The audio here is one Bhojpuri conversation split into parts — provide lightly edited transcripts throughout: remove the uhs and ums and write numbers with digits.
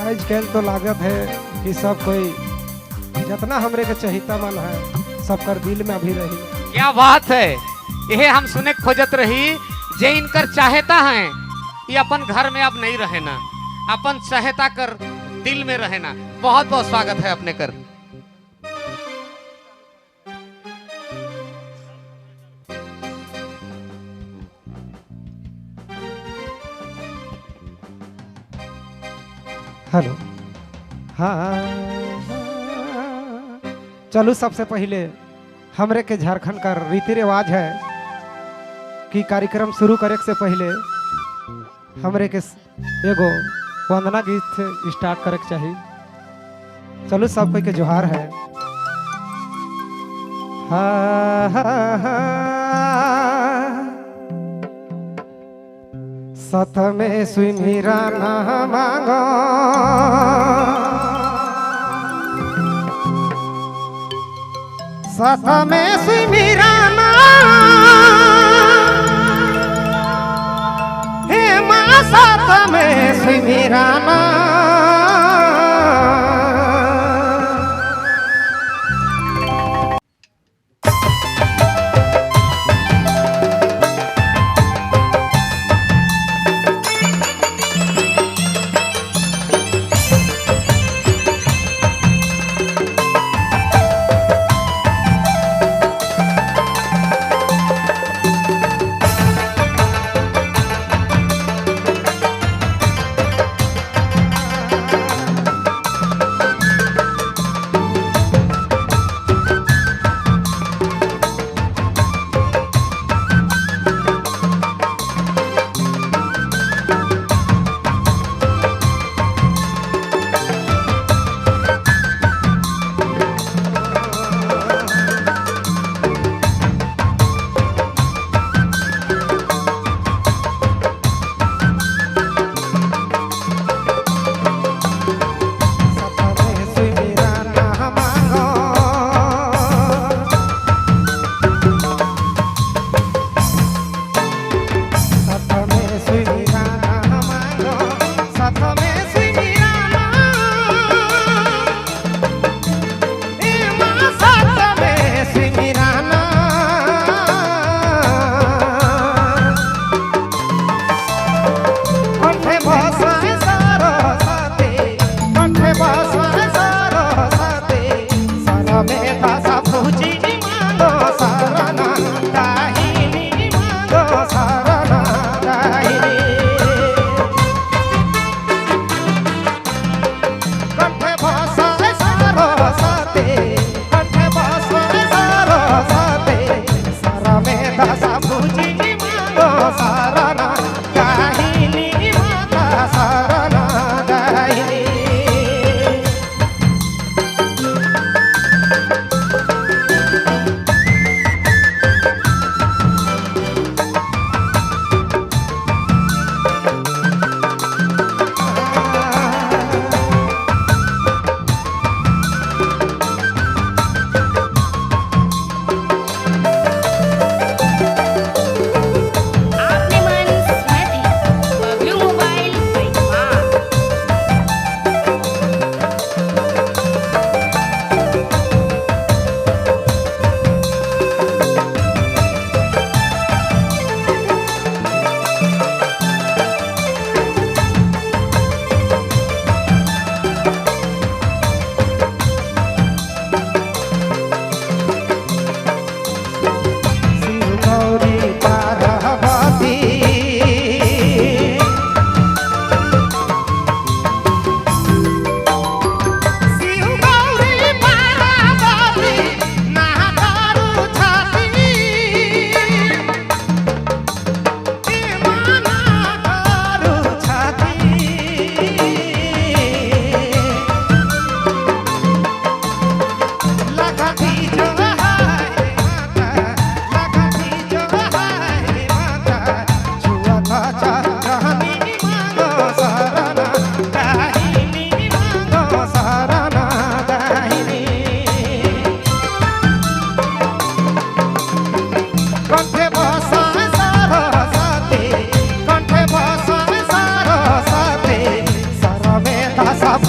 आजकल तो लागत है कि सब कोई जितना हमरे के चहिता मन है सबकर दिल में अभी रही। क्या बात है, यह हम सुने खोजत रही जे इनकर चाहता है ये अपन घर में अब नहीं रहे ना, अपन चाहता कर दिल में रहे ना। बहुत बहुत स्वागत है अपने कर। हेलो, हाँ चलो, सबसे पहले हमरे के झारखंड का रीति रिवाज है कि कार्यक्रम शुरू करे से पहले हमरे के एगो वंदना गीत से स्टार्ट करे के चाहिए। चलो सब कोई के जोहार है। हाँ हाँ हाँ, सत में सुई मीरा ना मांगो, सत में सुई मीरा ना, हे माँ सत में सुई मीरा ना,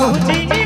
बाबूजी